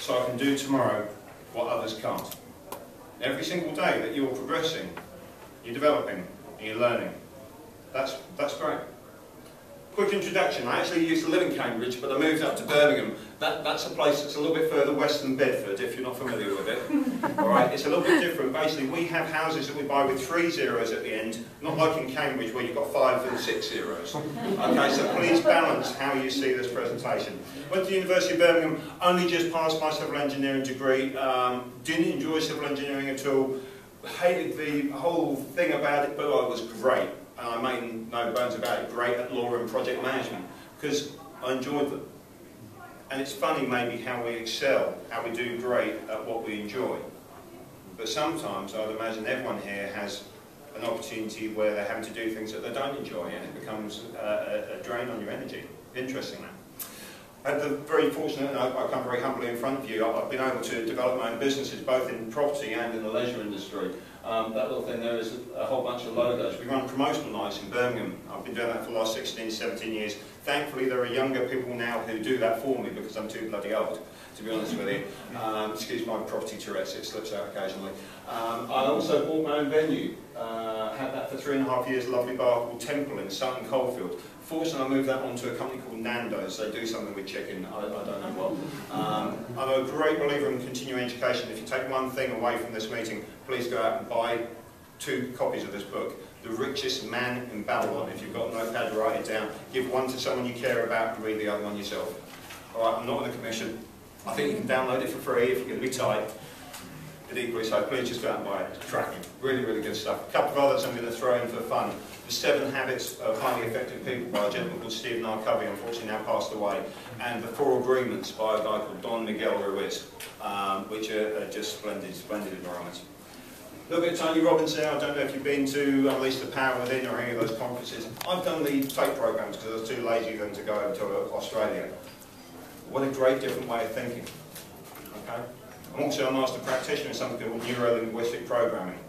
so I can do tomorrow what others can't. Every single day that you're progressing, you're developing, and you're learning. That's great. Quick introduction. I actually used to live in Cambridge, but I moved up to Birmingham. That's a place that's a little bit further west than Bedford, if you're not familiar with it. All right, it's a little bit different. Basically, we have houses that we buy with 3 zeros at the end, not like in Cambridge where you've got 5 and 6 zeros. Okay, so please balance how you see this presentation. Went to the University of Birmingham, only just passed my civil engineering degree. Didn't enjoy civil engineering at all. Hated the whole thing about it, but I was great. And I made no bones about it, great at law and project management, because I enjoyed them. And it's funny maybe how we excel, how we do great at what we enjoy. But sometimes I'd imagine everyone here has an opportunity where they're having to do things that they don't enjoy, and it becomes a drain on your energy. Interesting that. I'm very fortunate, and I come very humbly in front of you, I've been able to develop my own businesses both in property and in the leisure industry. That little thing there is a whole bunch of logos. We run promotional nights in Birmingham. I've been doing that for the last 16, 17 years. Thankfully there are younger people now who do that for me because I'm too bloody old, to be honest with you. Excuse my property Tourette's, it slips out occasionally. I also bought my own venue. Had that for 3.5 years, a lovely bar called Temple in Sutton Coldfield. Fortunately, I moved that on to a company called Nando's. They do something with chicken, I don't know what. I'm a great believer in continuing education. If you take one thing away from this meeting, please go out and buy 2 copies of this book. The Richest Man in Babylon. If you've got a notepad, write it down. Give one to someone you care about and read the other one yourself. Alright, I'm not on a commission. I think you can download it for free if you're going to be tight. But equally so, please just go out and buy it. It's cracking. Really, really good stuff. A couple of others I'm going to throw in for fun. The 7 Habits of Highly Effective People by a gentleman called Stephen R. Covey, unfortunately now passed away. And The 4 Agreements by a guy called Don Miguel Ruiz, which are just splendid, splendid environments. A little bit of Tony Robbins there. I don't know if you've been to Unleash the Power Within or any of those conferences. I've done the tape programs because I was too lazy then to go over to Australia. What a great different way of thinking. Okay? I'm also a master practitioner in something called neuro-linguistic programming.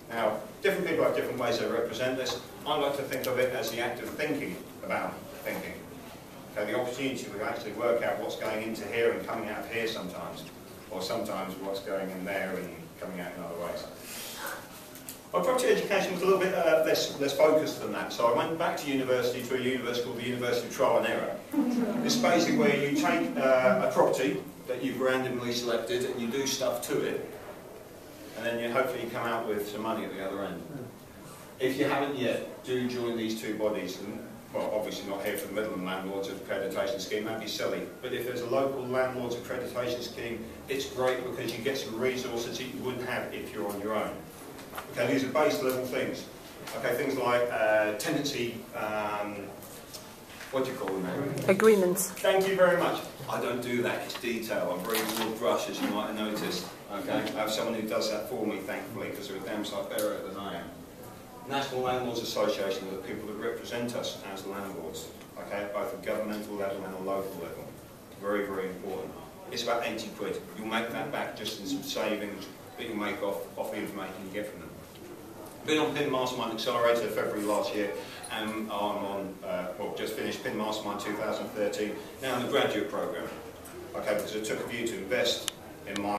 Now, different people have different ways they represent this. I like to think of it as the act of thinking about thinking. Okay, the opportunity to actually work out what's going into here and coming out of here sometimes, or sometimes what's going in there and coming out in other ways. My property education was a little bit less focused than that, so I went back to a university called the University of Trial and Error. It's basically where you take a property that you've randomly selected and you do stuff to it, and then you hopefully come out with some money at the other end. If you haven't yet, do join these 2 bodies. And, well, obviously not here for the Midland Landlords Accreditation Scheme, that'd be silly. But if there's a local Landlords Accreditation Scheme, it's great because you get some resources that you wouldn't have if you're on your own. Okay, these are base level things. Okay, things like tenancy, what do you call them now? Agreements. Thank you very much. I don't do that, it's detail. I'm very broad brush, as you might have noticed. Okay, I have someone who does that for me, thankfully, because they're a damn sight better at it than I am. National Landlords Association are the people that represent us as landlords, okay, at both a governmental level and a local level. Very, very important. It's about 80 quid. You'll make that back just in some savings that you make off the information you get from them. Been on PIN Mastermind Accelerator February last year, and I'm on, well, just finished PIN Mastermind 2013, now in the graduate program. Okay, because I took a view to invest in my